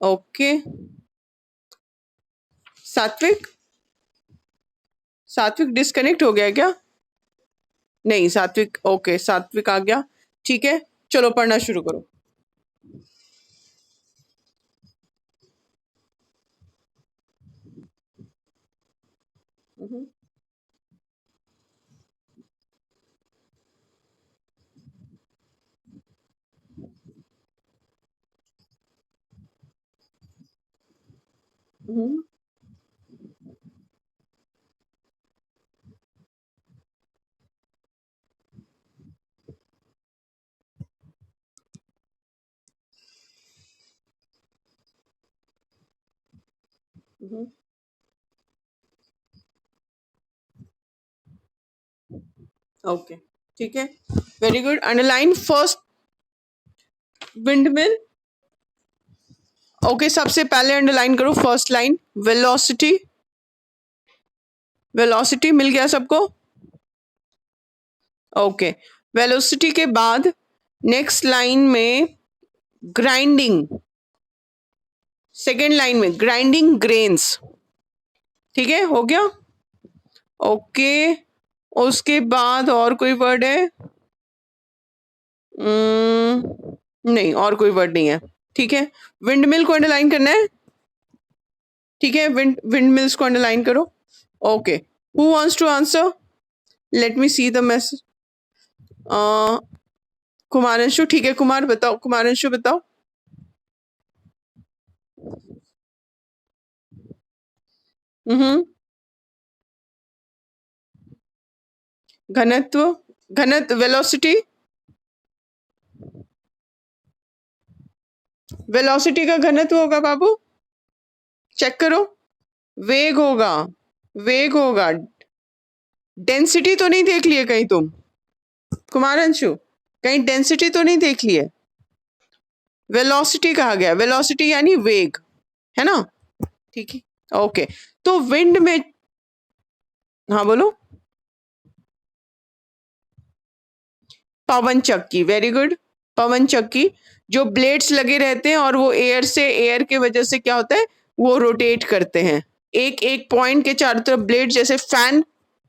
Okay, सात्विक, सात्विक disconnect हो गया क्या? नहीं, सात्विक, ओके, सात्विक आ गया, ठीक है, चलो पढ़ना शुरू करो। ओके, ठीक है, very good. Underline first windmill. Okay, सबसे पहले अंडरलाइन करो फर्स्ट लाइन, वेलोसिटी। वेलोसिटी मिल गया सबको? ओके, वेलोसिटी के बाद नेक्स्ट लाइन में ग्राइंडिंग, सेकेंड लाइन में ग्राइंडिंग ग्रेन्स, ठीक है, हो गया? ओके, उसके बाद और कोई वर्ड है? नहीं, और कोई वर्ड नहीं है, ठीक है। विंडमिल को अंडरलाइन करना है, ठीक है, विंडमिल्स को अंडरलाइन करो। Okay, who wants to answer? Let me see the message. Kumaranshu, ठीक है, कुमार बताओ, कुमारंशु बताओ। घनत्व, घनत्व, वेलोसिटी, वेलोसिटी का घनत्व होगा बाबू, चेक करो, वेग होगा, वेग होगा। डेंसिटी तो नहीं देख लिए कहीं तुम कुमारंशु? कहीं डेंसिटी तो नहीं देख लिए? वेलोसिटी कहा गया, वेलोसिटी यानी वेग, है ना, ठीक है, ओके। तो विंड में, हाँ बोलो। पवन चक्की, वेरी गुड, पवन चक्की, जो ब्लेड्स लगे रहते हैं और वो एयर से, एयर के वजह से क्या होता है, वो रोटेट करते हैं, एक एक पॉइंट के चारों तरफ ब्लेड, जैसे फैन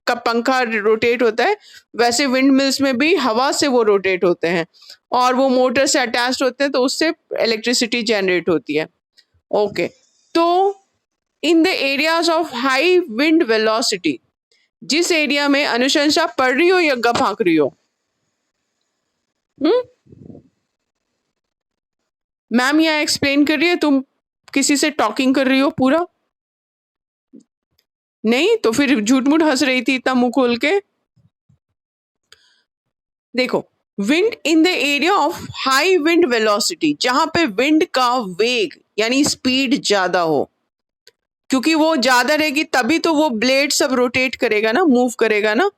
का पंखा रोटेट होता है, वैसे विंड मिल्स में भी हवा से वो रोटेट होते हैं और वो मोटर से अटैच्ड होते हैं, तो उससे इलेक्ट्रिसिटी जनरेट होती है। ओके, तो in the areas of high wind velocity, जिस एरिया में अनुशंसा पढ़ रही हो या गप हाँक रही हो? मैम यहाँ एक्सप्लेन कर रही है, तुम किसी से टॉकिंग कर रही हो पूरा? नहीं तो फिर झूठ मूठ हंस रही थी इतना मुंह खोल के। देखो, wind in the area of high wind velocity, जहां पे विंड का वेग यानी स्पीड ज्यादा हो, क्योंकि वो ज्यादा रहेगी तभी तो वो ब्लेड सब रोटेट करेगा ना, मूव करेगा ना,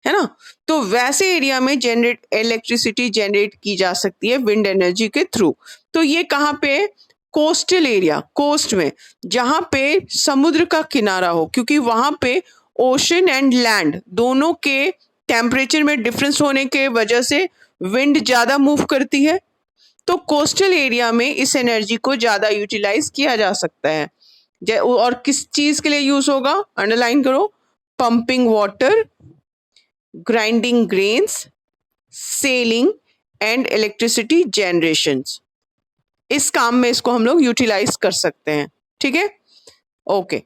है ना, तो वैसे एरिया में जनरेट इलेक्ट्रिसिटी जनरेट की जा सकती है विंड एनर्जी के थ्रू। तो ये कहाँ पे? कोस्टल एरिया, कोस्ट में, जहां पे समुद्र का किनारा हो, क्योंकि वहां पे ओशन एंड लैंड दोनों के टेम्परेचर में डिफरेंस होने के वजह से विंड ज्यादा मूव करती है, तो कोस्टल एरिया में इस एनर्जी को ज्यादा यूटिलाइज किया जा सकता है। और किस चीज के लिए यूज होगा? अंडरलाइन करो, pumping water, grinding grains, selling and electricity generation, इस काम में इसको हम लोग यूटिलाइज कर सकते हैं, ठीक है, ओके।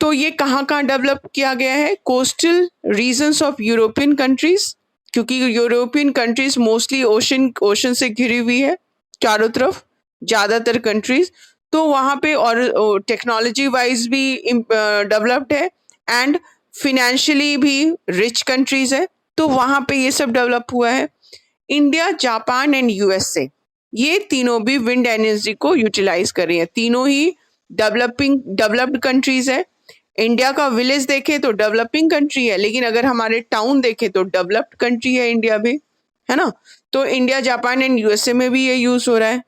तो ये कहाँ कहाँ डेवलप किया गया है? Coastal regions of European countries, क्योंकि यूरोपियन कंट्रीज मोस्टली ओशन से घिरी हुई है चारों तरफ, ज्यादातर कंट्रीज, तो वहाँ पे और टेक्नोलॉजी वाइज भी डेवलप्ड है एंड फिनेंशियली भी रिच कंट्रीज है, तो वहाँ पे ये सब डेवलप हुआ है। इंडिया, जापान एंड यूएसए, ये तीनों भी विंड एनर्जी को यूटिलाइज कर रही है, तीनों ही डेवलप्ड कंट्रीज है। इंडिया का विलेज देखे तो डेवलपिंग कंट्री है, लेकिन अगर हमारे टाउन देखे तो डेवलप्ड कंट्री है इंडिया भी, है ना, तो इंडिया, जापान एंड यूएसए में भी ये यूज हो रहा है।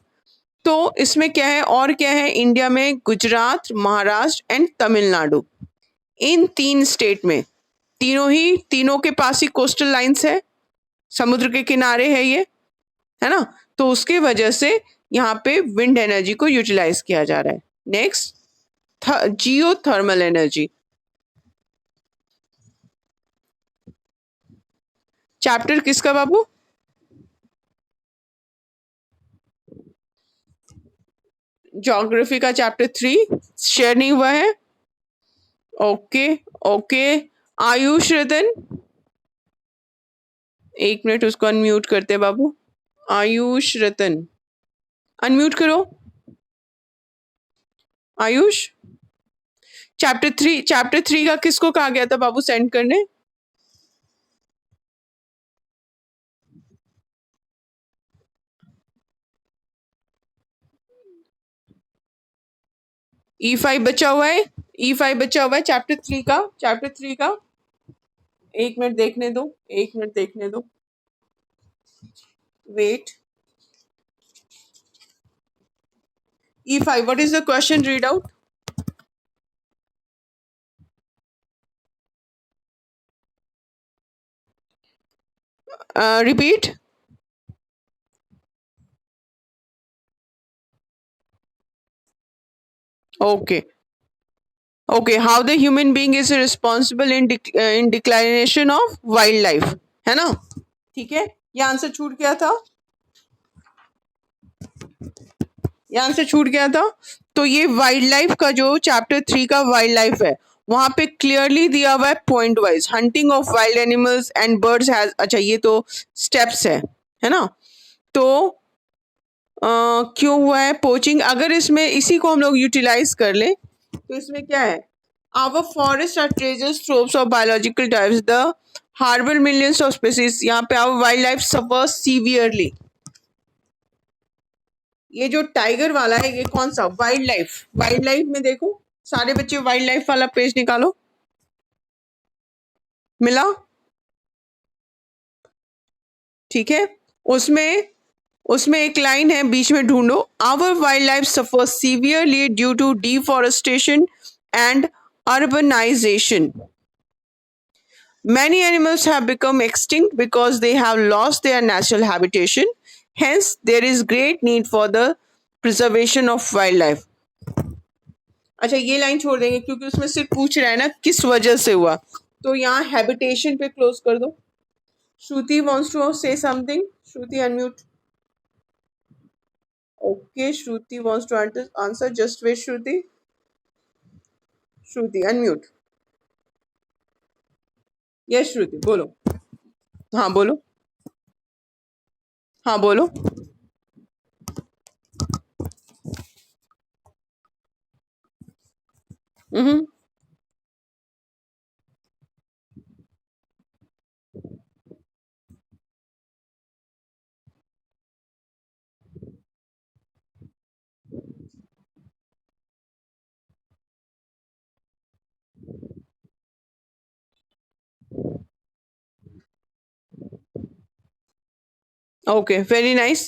तो इसमें क्या है, और क्या है, इंडिया में Gujarat, Maharashtra and Tamil Nadu, in 3 state में, तीनों के पास ही कोस्टल लाइंस है, समुद्र के किनारे है ये, है ना, तो उसके वजह से यहाँ पे विंड एनर्जी को यूटिलाइज किया जा रहा है। Next, geothermal energy. चैप्टर किसका बाबू? ज्योग्राफी का चैप्टर 3 शेयर नहीं हुआ है। ओके ओके, आयुष रतन, एक मिनट उसको अनम्यूट करते हैं बाबू। आयुष रतन, अनम्यूट करो। आयुष, चैप्टर थ्री का किसको कहा गया था बाबू सेंड करने? E5 बचा हुआ है, E5 बचा हुआ है चैप्टर थ्री का। एक मिनट देखने दो, एक मिनट देखने दो, wait. E5, what is the question? Read out. Repeat. Okay. Okay, how the human being is responsible in declination of wildlife, है ना? ठीक है, ये आंसर छूट गया था, ये आंसर छूट गया था। तो ये वाइल्ड लाइफ का जो चैप्टर 3 का वाइल्ड लाइफ है, वहां पे क्लियरली दिया हुआ है point wise, hunting of wild animals and birds has, अच्छा ये तो स्टेप्स है ना? तो क्यों हुआ है पोचिंग? अगर इसमें इसी को हम लोग यूटिलाइज कर लें तो इसमें क्या है? Our forest are treasures troves of biological types, the harbour millions of species. यहाँ पे our wild life suffers severely. ये जो टाइगर वाला है, ये कौन सा? Wild life. वाइल्ड लाइफ में देखो सारे बच्चे, वाइल्ड लाइफ वाला पेज निकालो। मिला? ठीक है, उसमें उसमें एक लाइन है, बीच में ढूंढो। Our wild life suffers severely due to deforestation and urbanization. Many animals have become extinct because they have lost their natural habitation. Hence, there is great need for the preservation of wildlife. अच्छा, ये line छोड़ देंगे क्योंकि उसमें सिर्फ पूछ रहा है ना किस वजह से हुआ, तो यहाँ हैबिटेशन पे क्लोज कर दो। श्रुति wants to say something. Shruti unmute. Okay, Shruti wants to answer. Just wait, Shruti. Shruti, unmute. Yes, Shruti, बोलो। हाँ बोलो, हाँ बोलो। Okay, very nice.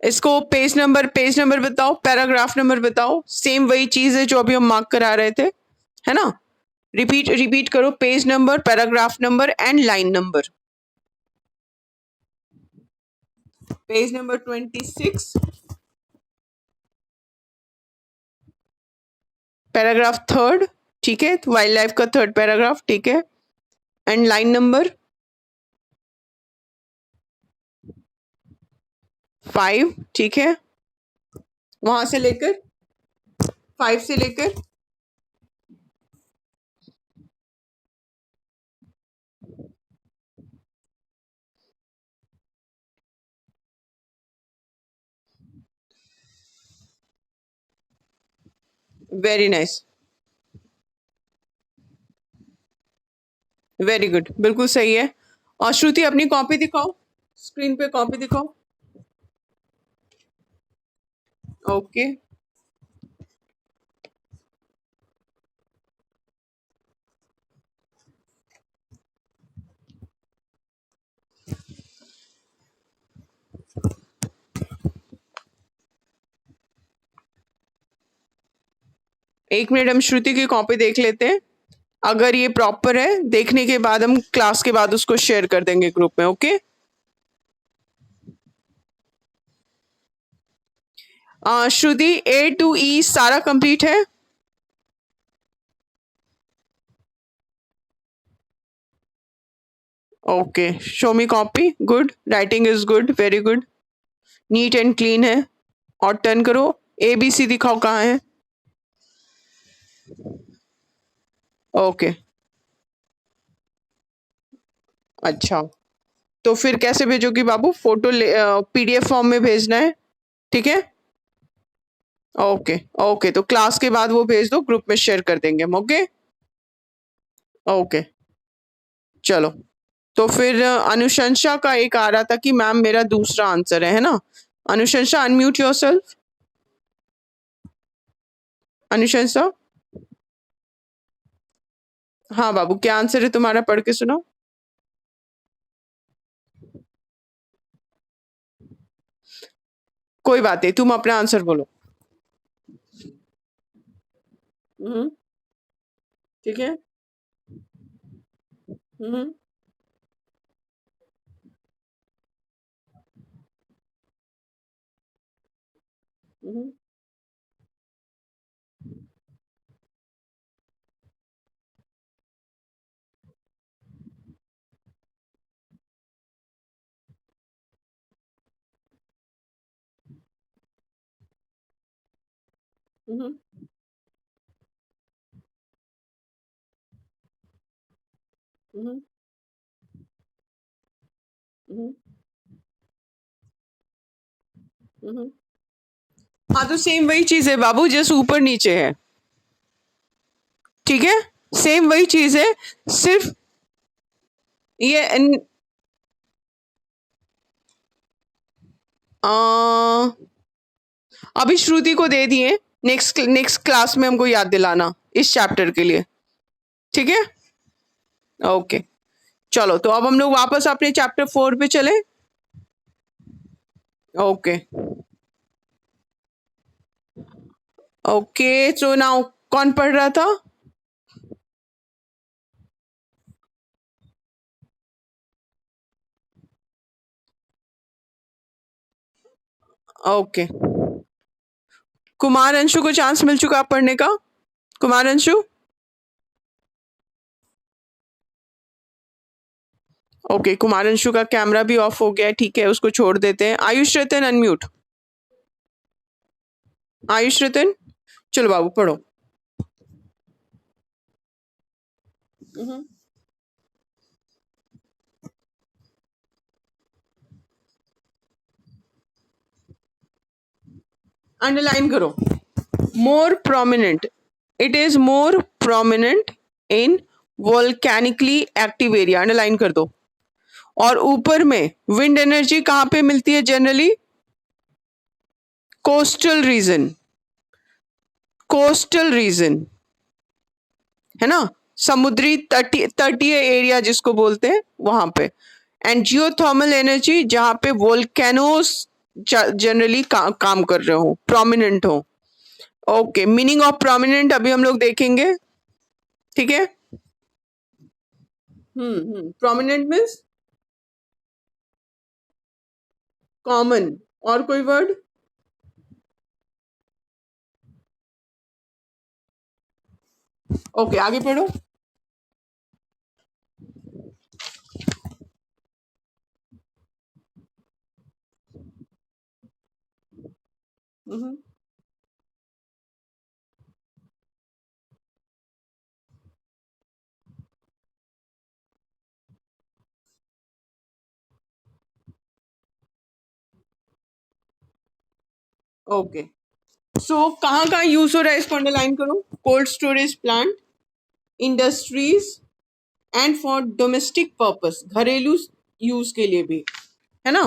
इसको पेज नंबर बताओ, पैराग्राफ नंबर बताओ। सेम वही चीज है जो अभी हम मार्क करा रहे थे, है ना? रिपीट करो, page number, paragraph number and line number. Page number 26, paragraph 3, ठीक है, वाइल्ड लाइफ का 3rd पैराग्राफ, ठीक है, एंड लाइन नंबर 5, ठीक है, वहां से लेकर 5 से लेकर वेरी नाइस, वेरी गुड, बिल्कुल सही है। और श्रुति अपनी कॉपी दिखाओ, स्क्रीन पे कॉपी दिखाओ। ओके, एक मिनट हम श्रुति की कॉपी देख लेते हैं। अगर ये प्रॉपर है, देखने के बाद हम क्लास के बाद उसको शेयर कर देंगे ग्रुप में। ओके, श्रुति, ए टू ई सारा कंप्लीट है? Okay, show me copy. Good, writing is good, very good, neat and clean है. और टर्न करो, ए बी सी दिखाओ कहाँ है. ओके, अच्छा. तो फिर कैसे भेजोगी बाबू? फोटो पीडीएफ फॉर्म में भेजना है, ठीक है? ओके ओके, तो क्लास के बाद वो भेज दो, ग्रुप में शेयर कर देंगे हम. ओके ओके, चलो. तो फिर अनुशंसा का एक आ रहा था कि मैम मेरा दूसरा आंसर है ना? अनुशंसा, अनम्यूट योरसेल्फ. अनुशंसा, हाँ बाबू, क्या आंसर है तुम्हारा? पढ़ के सुनाओ. कोई बात नहीं, तुम अपना आंसर बोलो. हम्म, ठीक है. हम्म हम्म हम्म हम्म हम्म हम्म. हाँ, तो सेम वही चीज है बाबू, जस्ट ऊपर नीचे है. ठीक है, सेम वही चीज है, सिर्फ ये आ, अभी श्रुति को दे दिए. नेक्स्ट नेक्स्ट क्लास में हमको याद दिलाना इस चैप्टर के लिए. ठीक है, ओके. चलो, तो अब हम लोग वापस अपने चैप्टर 4 पे चले. ओके ओके, सो नाउ कौन पढ़ रहा था? ओके, कुमार अंशु को चांस मिल चुका पढ़ने का. कुमार अंशु, ओके. कुमार अंशु का कैमरा भी ऑफ हो गया है, ठीक है, उसको छोड़ देते हैं. आयुष रतन, अनम्यूट. आयुष रतन, चलो बाबू पढ़ो. अंडरलाइन करो. More prominent, it is more prominent in volcanically active area. Underline कर दो. और ऊपर में विंड एनर्जी कहां पे मिलती है generally? Coastal region. Coastal region है ना, समुद्री तटीय एरिया जिसको बोलते हैं वहां पे. एंड जियोथर्मल एनर्जी जहां पे वोल्केनोस जनरली काम कर रहे हो, प्रोमिनेंट हो. ओके, मीनिंग ऑफ प्रोमिनेंट अभी हम लोग देखेंगे. ठीक है. Prominent means common. और कोई वर्ड? ओके, आगे पढ़ो. हम्म, ओके. सो कहाँ कहाँ यूज हो रहा है इसको अंडरलाइन करो. Cold storage plant, industries, and for domestic purpose, घरेलू यूज के लिए भी, है ना?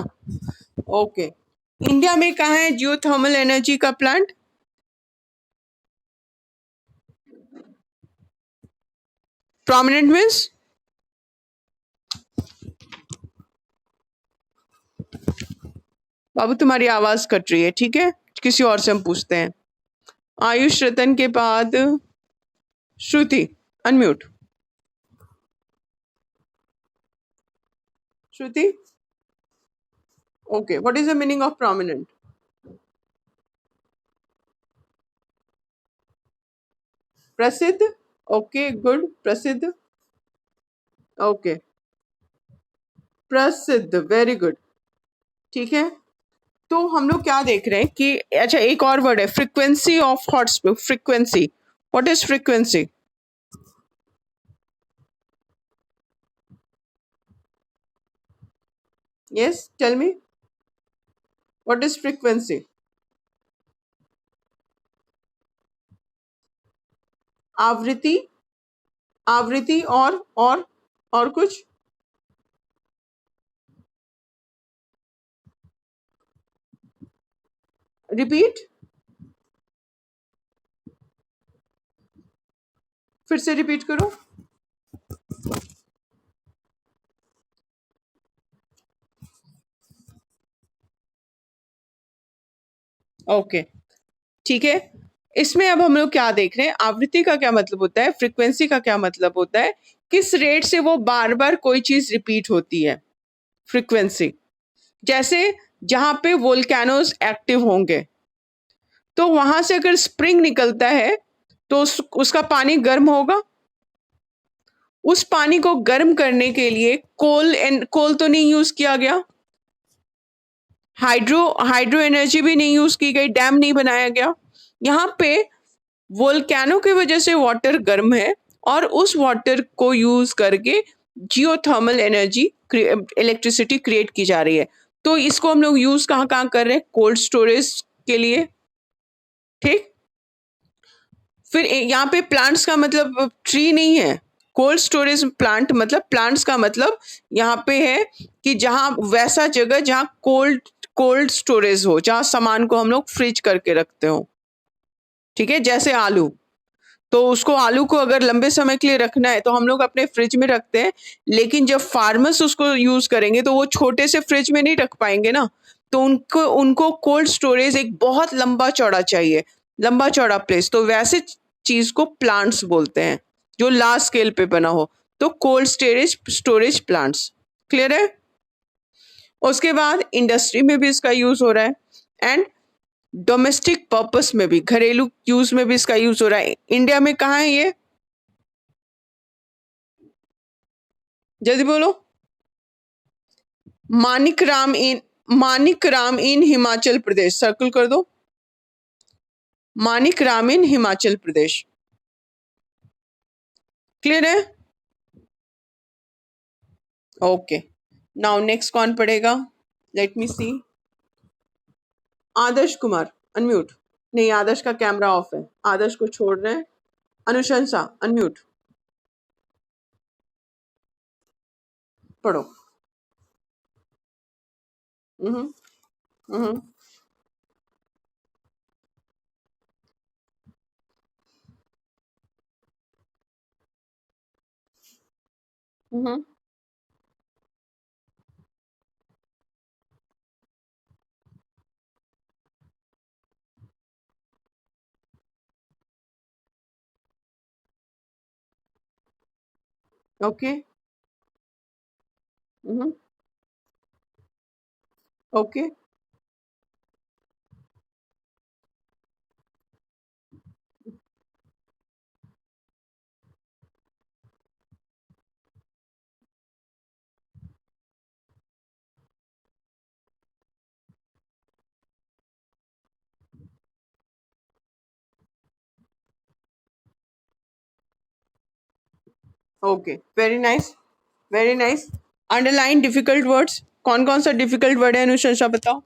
ओके. इंडिया में कहाँ है जियोथर्मल एनर्जी का प्लांट? प्रोमिनेंट मीन्स बाबू तुम्हारी आवाज कट रही है, ठीक है, किसी और से हम पूछते हैं. आयुष रतन के बाद Shruti, unmute. Shruti, okay. What is the meaning of prominent? प्रसिद्ध, ओके गुड, प्रसिद्ध, ओके, प्रसिद्ध, वेरी गुड, ठीक है। तो हम लोग क्या देख रहे हैं कि अच्छा एक और वर्ड है, frequency of hot spring, frequency, what is frequency? Yes tell me, what is frequency? आवृत्ति, आवृत्ति और कुछ? रिपीट, फिर से रिपीट करो। ओके, ठीक है। इसमें अब हम लोग क्या देख रहे हैं, आवृत्ति का क्या मतलब होता है, फ्रीक्वेंसी का क्या मतलब होता है, किस रेट से वो बार बार कोई चीज रिपीट होती है, फ्रीक्वेंसी। जैसे जहां पे वोल्केनोज एक्टिव होंगे तो वहां से अगर स्प्रिंग निकलता है तो उसका पानी गर्म होगा। उस पानी को गर्म करने के लिए कोल तो नहीं यूज किया गया, हाइड्रो हाइड्रो एनर्जी भी नहीं यूज की गई, डैम नहीं बनाया गया। यहाँ पे वोल्केनो की वजह से वाटर गर्म है और उस वाटर को यूज करके जियोथर्मल एनर्जी, इलेक्ट्रिसिटी क्रिएट की जा रही है। तो इसको हम लोग यूज कहाँ कहाँ कर रहे हैं, कोल्ड स्टोरेज के लिए, ठीक। फिर यहाँ पे प्लांट्स का मतलब ट्री नहीं है, कोल्ड स्टोरेज प्लांट मतलब प्लांट्स का मतलब यहाँ पे है कि जहाँ वैसा जगह जहाँ कोल्ड कोल्ड स्टोरेज हो, जहाँ सामान को हम लोग फ्रिज करके रखते हो, ठीक है। जैसे आलू, तो उसको आलू को अगर लंबे समय के लिए रखना है तो हम लोग अपने फ्रिज में रखते हैं, लेकिन जब फार्मर्स उसको यूज करेंगे तो वो छोटे से फ्रिज में नहीं रख पाएंगे ना, तो उनको उनको कोल्ड स्टोरेज एक बहुत लंबा चौड़ा चाहिए, लंबा चौड़ा प्लेस, तो वैसे चीज को प्लांट्स बोलते हैं जो लार्ज स्केल पे बना हो, तो cold storage storage plants, clear है। उसके बाद इंडस्ट्री में भी इसका यूज हो रहा है एंड डोमेस्टिक पर्पस में भी, घरेलू यूज में भी इसका यूज हो रहा है। इंडिया में कहाँ है ये, जल्दी बोलो। मानिक राम इन हिमाचल प्रदेश, सर्कल कर दो, मानिक राम इन हिमाचल प्रदेश, क्लियर है। ओके, नाउ नेक्स्ट कौन पढ़ेगा, लेट मी सी। आदर्श कुमार, अनम्यूट। नहीं, आदर्श का कैमरा ऑफ है, आदर्श को छोड़ रहे हैं। अनुशंसा, अनम्यूट, पढ़ो। Hmm hmm hmm okay, hmm okay, okay, very nice, very nice. Underline difficult words, कौन कौन सा डिफिकल्ट वर्ड है अनुशंसा, बताओ,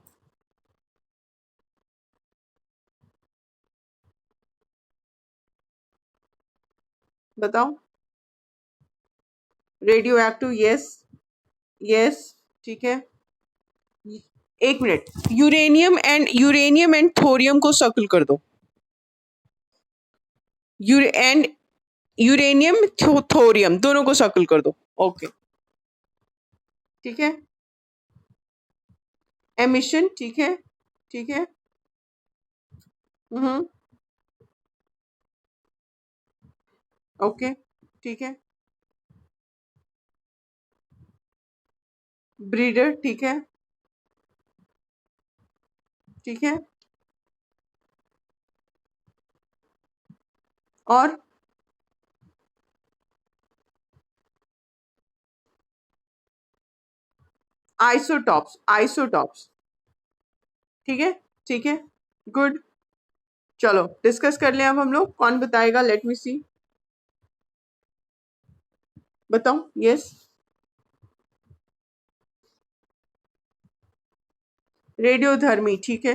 बताओ। रेडियो एक्टिव, यस, यस, ठीक है। एक मिनट, यूरेनियम एंड थोरियम को सर्कल कर दो, एंड यूरेनियम थोरियम दोनों को सर्कल कर दो, ओके, ठीक है। एमिशन, ठीक है, ठीक है। हम्म ओके, ठीक है। ब्रीडर, ठीक है, ठीक है। और आइसोटॉप्स, आइसोटॉप्स। ठीक है, ठीक है, गुड। चलो डिस्कस कर लें अब हम लोग। कौन बताएगा? लेट मी सी, बताओ। यस, रेडियोधर्मी, ठीक है।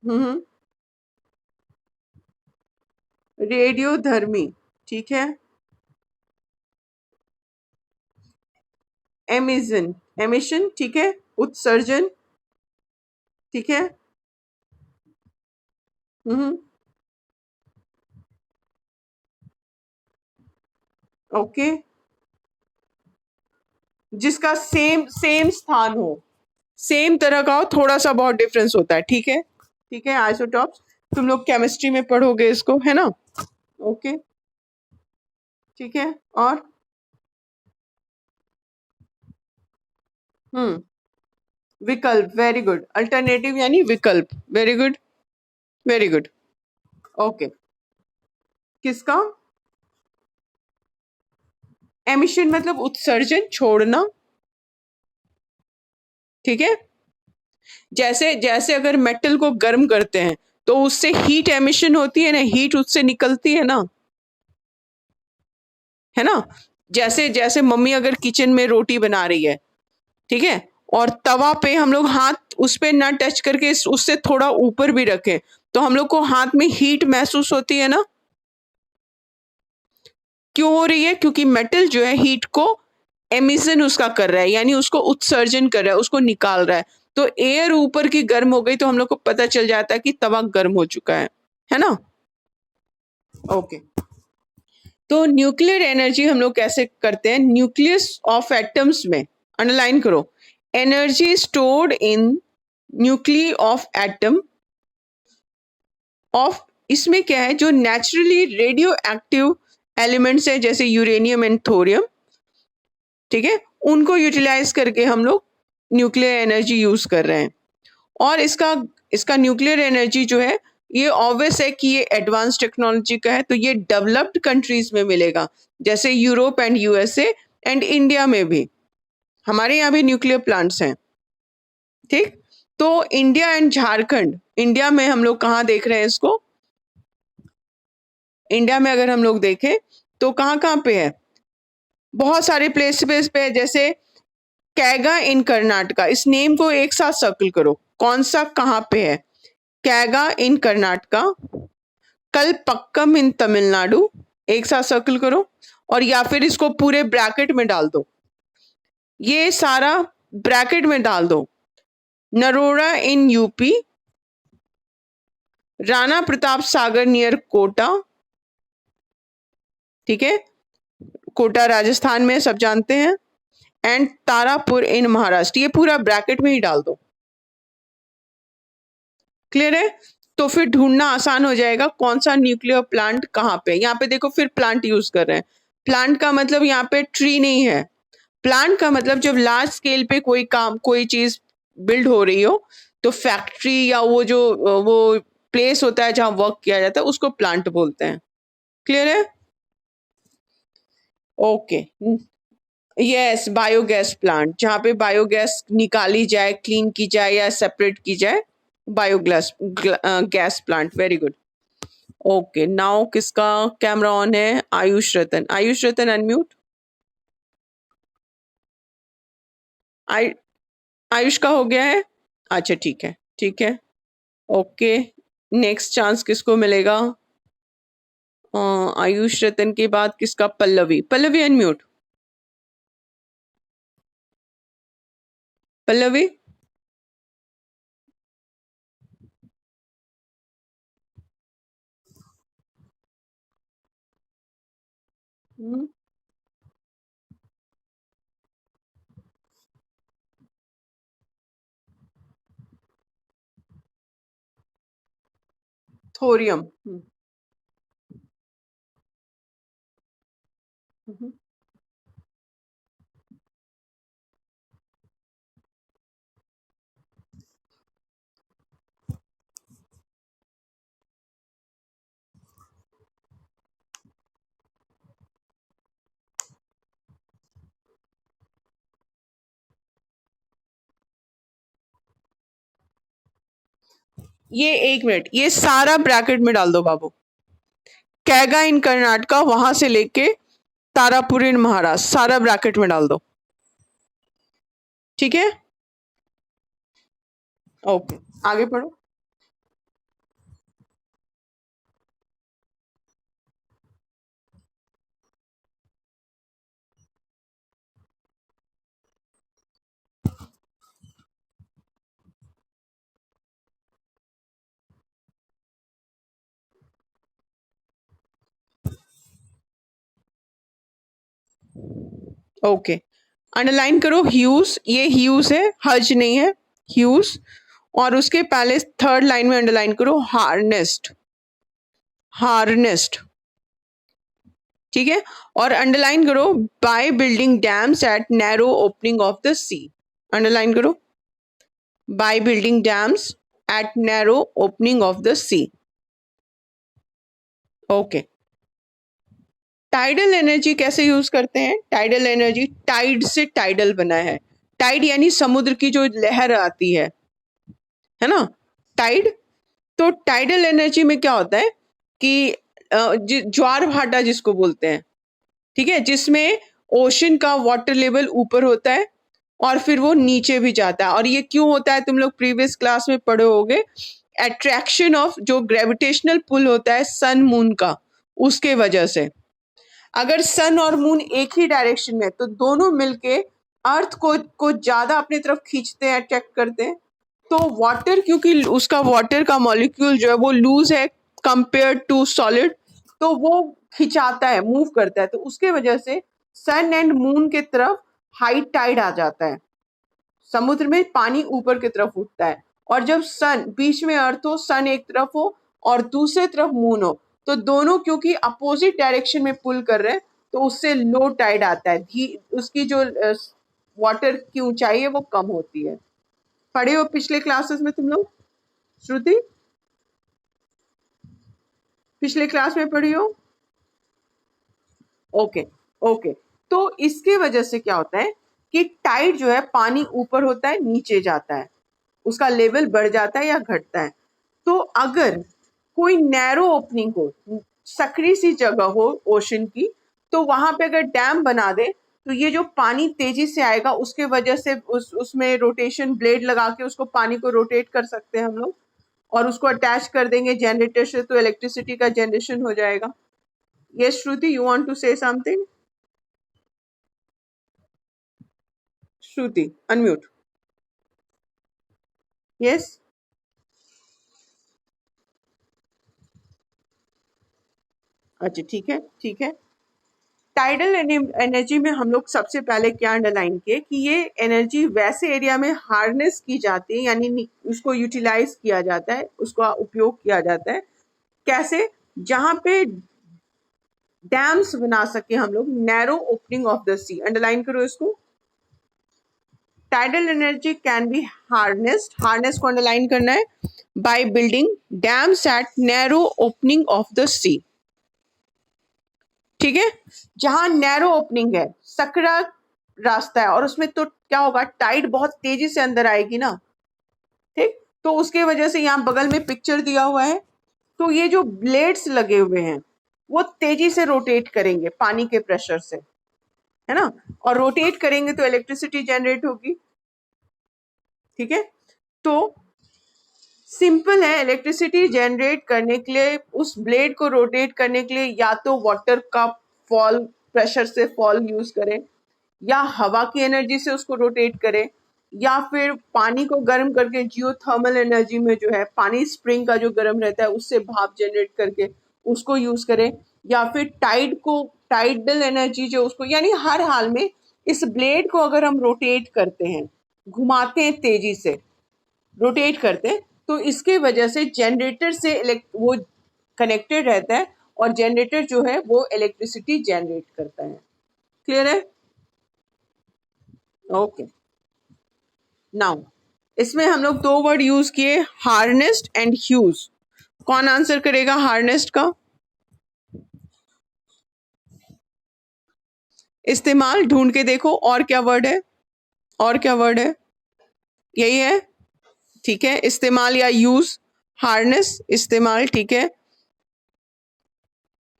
हम्म, रेडियोधर्मी, ठीक है। एमिजन, एमिशन, ठीक है। उत्सर्जन, ठीक है। हम्म, ओके। जिसका सेम सेम स्थान हो, सेम तरह का हो, थोड़ा सा बहुत डिफरेंस होता है, ठीक है, ठीक है। आइसोटॉप्स तुम लोग केमिस्ट्री में पढ़ोगे इसको, है ना? ओके, ठीक है। और हम्म, विकल्प, वेरी गुड। अल्टरनेटिव यानी विकल्प, very good, very good. Okay, किसका? एमिशन मतलब उत्सर्जन, छोड़ना, ठीक है। जैसे जैसे अगर मेटल को गर्म करते हैं तो उससे हीट एमिशन होती है ना, हीट उससे निकलती है ना। जैसे जैसे मम्मी अगर किचन में रोटी बना रही है, ठीक है, और तवा पे हम लोग हाथ उस पे ना टच करके उससे थोड़ा ऊपर भी रखें तो हम लोग को हाथ में हीट महसूस होती है ना। क्यों हो रही है? क्योंकि मेटल जो है हीट को एमिशन उसका कर रहा है, यानी उसको उत्सर्जन कर रहा है, उसको निकाल रहा है। तो एयर ऊपर की गर्म हो गई तो हम लोग को पता चल जाता है कि तवा गर्म हो चुका है ना। ओके, तो न्यूक्लियर एनर्जी हम लोग कैसे करते हैं? न्यूक्लियस ऑफ एटम्स में, अंडरलाइन करो, energy stored in nuclei of atom of, इसमें क्या है, जो नेचुरली रेडियो एक्टिव एलिमेंट्स है जैसे यूरेनियम एंड थोरियम, ठीक है, उनको यूटिलाइज करके हम लोग न्यूक्लियर एनर्जी यूज कर रहे हैं। और इसका इसका न्यूक्लियर एनर्जी जो है, ये ऑब्वियस है कि ये एडवांस टेक्नोलॉजी का है, तो ये डेवलप्ड कंट्रीज में मिलेगा, जैसे Europe and USA and India में भी। हमारे यहाँ भी न्यूक्लियर प्लांट्स हैं, ठीक। तो इंडिया एंड झारखंड, इंडिया में हम लोग कहाँ देख रहे हैं इसको? इंडिया में अगर हम लोग देखें तो कहाँ कहाँ पे है? बहुत सारे प्लेसेस पे है, जैसे कैगा इन कर्नाटका। इस नेम को एक साथ सर्कल करो, कौन सा कहाँ पे है? कैगा इन कर्नाटका, कलपक्कम इन तमिलनाडु, एक साथ सर्कल करो। और या फिर इसको पूरे ब्रैकेट में डाल दो, ये सारा ब्रैकेट में डाल दो। Naroda in UP, Rana Pratap Sagar near Kota, ठीक है, कोटा राजस्थान में, सब जानते हैं। एंड तारापुर इन महाराष्ट्र, ये पूरा ब्रैकेट में ही डाल दो। क्लियर है? तो फिर ढूंढना आसान हो जाएगा कौन सा न्यूक्लियर प्लांट कहाँ पे। यहाँ पे देखो, फिर प्लांट यूज कर रहे हैं। प्लांट का मतलब यहाँ पे ट्री नहीं है। प्लांट का मतलब जब लार्ज स्केल पे कोई काम, कोई चीज बिल्ड हो रही हो, तो फैक्ट्री या वो प्लेस होता है जहां वर्क किया जाता है, उसको प्लांट बोलते हैं। क्लियर है? ओके, यस, बायोगैस प्लांट, जहाँ पे बायोगैस निकाली जाए, क्लीन की जाए या सेपरेट की जाए, biogas gas plant, very good. Okay, now किसका कैमरा ऑन है? आयुष रतन, आयुष रतन अनम्यूट। आय आयुष का हो गया है? अच्छा, ठीक है, ठीक है। ओके, नेक्स्ट चांस किसको मिलेगा? आयुष रतन के बाद किसका? पल्लवी, पल्लवी अनम्यूट। पल्लवी, हम्म, थोरियम, हम्म, ये 1 मिनट, ये सारा ब्रैकेट में डाल दो बाबू। कैगा इन कर्नाटका, वहां से लेके तारापुर इन महाराष्ट्र, सारा ब्रैकेट में डाल दो। ठीक है, ओके, आगे पढ़ो। ओके, अंडरलाइन करो ह्यूज, ये ह्यूज है, हज नहीं है, ह्यूज। और उसके पहले थर्ड लाइन में अंडरलाइन करो हार्नेस्ड, हार्नेस्ड। ठीक है, और अंडरलाइन करो by building dams at narrow opening of the sea. Underline करो by building dams at narrow opening of the sea. Okay, tidal energy कैसे यूज करते हैं? टाइडल एनर्जी, टाइड से टाइडल बना है। टाइड यानी समुद्र की जो लहर आती है ना, टाइड। तो टाइडल एनर्जी में क्या होता है कि ज्वार भाटा जिसको बोलते हैं, ठीक है, जिसमें ओशन का वाटर लेवल ऊपर होता है और फिर वो नीचे भी जाता है। और ये क्यों होता है, तुम लोग प्रीवियस क्लास में पढ़े होगे, अट्रैक्शन ऑफ जो ग्रेविटेशनल पुल होता है सन मून का, उसके वजह से। अगर सन और मून एक ही डायरेक्शन में, तो दोनों मिलके अर्थ को ज्यादा अपनी तरफ खींचते हैं, अट्रैक्ट करते हैं। तो वाटर, क्योंकि उसका वाटर का मॉलिक्यूल जो है वो लूज है कंपेयर टू सॉलिड, तो वो खिंचाता है, मूव करता है। तो उसके वजह से सन एंड मून के तरफ हाई टाइड आ जाता है, समुद्र में पानी ऊपर की तरफ उठता है। और जब सन बीच में अर्थ हो, सन एक तरफ हो और दूसरे तरफ मून हो, तो दोनों क्योंकि अपोजिट डायरेक्शन में पुल कर रहे हैं, तो उससे लो टाइड आता है, उसकी जो वाटर की ऊंचाई है वो कम होती है। पढ़े हो पिछले क्लासेस में तुम लोग? श्रुति, पिछले क्लास में पढ़ी हो? Okay, okay. तो इसके वजह से क्या होता है कि टाइड जो है, पानी ऊपर होता है, नीचे जाता है, उसका लेवल बढ़ जाता है या घटता है। तो अगर कोई नैरो ओपनिंग हो, सकरी सी जगह हो ओशन की, तो वहां पे अगर डैम बना दे, तो ये जो पानी तेजी से आएगा, उसके वजह से उसमें रोटेशन ब्लेड लगा के उसको पानी को रोटेट कर सकते हैं हम लोग, और उसको अटैच कर देंगे जनरेटर से, तो इलेक्ट्रिसिटी का जनरेशन हो जाएगा। Yes Shruti, you want to say something? Shruti unmute. Yes, अच्छा ठीक है, ठीक है। टाइडल एनर्जी में हम लोग सबसे पहले क्या अंडरलाइन किए कि ये एनर्जी वैसे एरिया में हार्नेस की जाती है, यानी उसको यूटिलाइज किया जाता है, उसका उपयोग किया जाता है। कैसे? जहां पे डैम्स बना सके हम लोग, narrow opening of the sea. Underline करो इसको। Tidal energy can be harnessed, harness को अंडरलाइन करना है, by building dams at narrow opening of the sea. ठीक है, जहां नैरो ओपनिंग है, सकरा रास्ता है, और उसमें तो क्या होगा, टाइड बहुत तेजी से अंदर आएगी ना, ठीक। तो उसके वजह से यहाँ बगल में पिक्चर दिया हुआ है, तो ये जो ब्लेड्स लगे हुए हैं वो तेजी से रोटेट करेंगे पानी के प्रेशर से, है ना, और रोटेट करेंगे तो इलेक्ट्रिसिटी जनरेट होगी। ठीक है, तो सिंपल है, इलेक्ट्रिसिटी जनरेट करने के लिए, उस ब्लेड को रोटेट करने के लिए, या तो वाटर का फॉल, प्रेशर से फॉल यूज करें, या हवा की एनर्जी से उसको रोटेट करें, या फिर पानी को गर्म करके जियोथर्मल एनर्जी में जो है, पानी स्प्रिंग का जो गर्म रहता है उससे भाप जनरेट करके उसको यूज करें, या फिर टाइड को, टाइडल एनर्जी जो उसको, यानी हर हाल में इस ब्लेड को अगर हम रोटेट करते हैं, घुमाते हैं, तेजी से रोटेट करते हैं, तो इसके वजह से जनरेटर से वो कनेक्टेड रहता है, और जनरेटर जो है वो इलेक्ट्रिसिटी जनरेट करता है। क्लियर है? ओके, नाउ इसमें हम लोग 2 वर्ड यूज किए, हार्नेस्ड एंड ह्यूज। कौन आंसर करेगा हार्नेस्ड का? इस्तेमाल ढूंढ के देखो, और क्या वर्ड है, और क्या वर्ड है? यही है, ठीक है, इस्तेमाल या यूज। हार्नेस इस्तेमाल, ठीक है,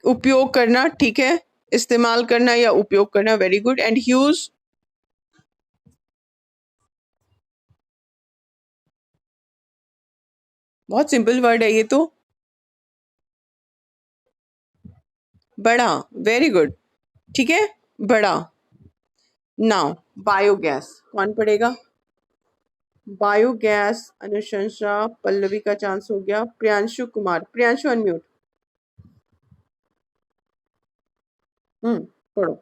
उपयोग करना, ठीक है, इस्तेमाल करना या उपयोग करना, वेरी गुड। एंड यूज, बहुत सिंपल वर्ड है ये तो, बड़ा, वेरी गुड, ठीक है, बड़ा। नाउ बायोगैस कौन पढ़ेगा? बायोगैस अनुशंसा पल्लवी का चांस हो गया। प्रियांशु कुमार, प्रियांशु अनम्यूट। पढ़ो।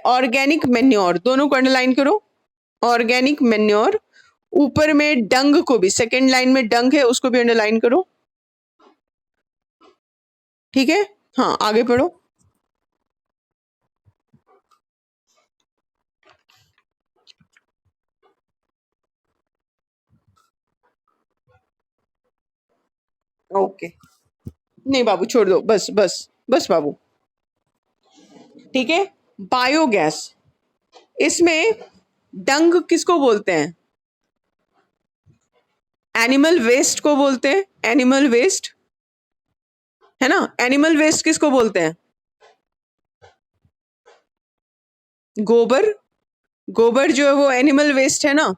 ऑर्गेनिक मेन्योर, दोनों को अंडरलाइन करो। ऑर्गेनिक मेन्योर, ऊपर में डंग को भी, सेकेंड लाइन में डंग है उसको भी अंडरलाइन करो, ठीक है। हाँ आगे पढ़ो। ओके, नहीं बाबू छोड़ दो, बस बस बस बाबू, ठीक है। बायोगैस, इसमें डंग किसको बोलते हैं? एनिमल वेस्ट को बोलते हैं, एनिमल वेस्ट, है ना। एनिमल वेस्ट किसको बोलते हैं? गोबर, गोबर जो है वो एनिमल वेस्ट है ना।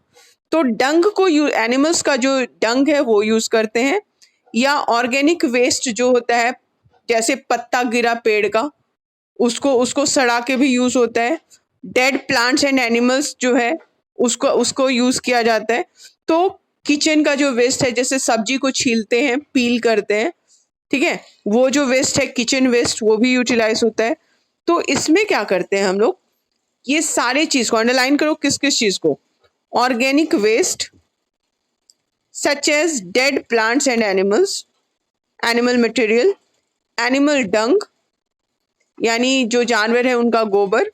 तो डंग को एनिमल्स का जो डंग है वो यूज करते हैं, या ऑर्गेनिक वेस्ट जो होता है जैसे पत्ता गिरा पेड़ का, उसको उसको सड़ा के भी यूज होता है। डेड प्लांट्स एंड एनिमल्स जो है उसको उसको यूज किया जाता है। तो किचन का जो वेस्ट है, जैसे सब्जी को छीलते हैं, पील करते हैं, ठीक है, वो जो वेस्ट है किचन वेस्ट, वो भी यूटिलाइज होता है। तो इसमें क्या करते हैं हम लोग, ये सारे चीज को अंडरलाइन करो, किस किस चीज को? Organic waste such as dead plants and animals, animal material, animal dung यानी जो जानवर है उनका गोबर,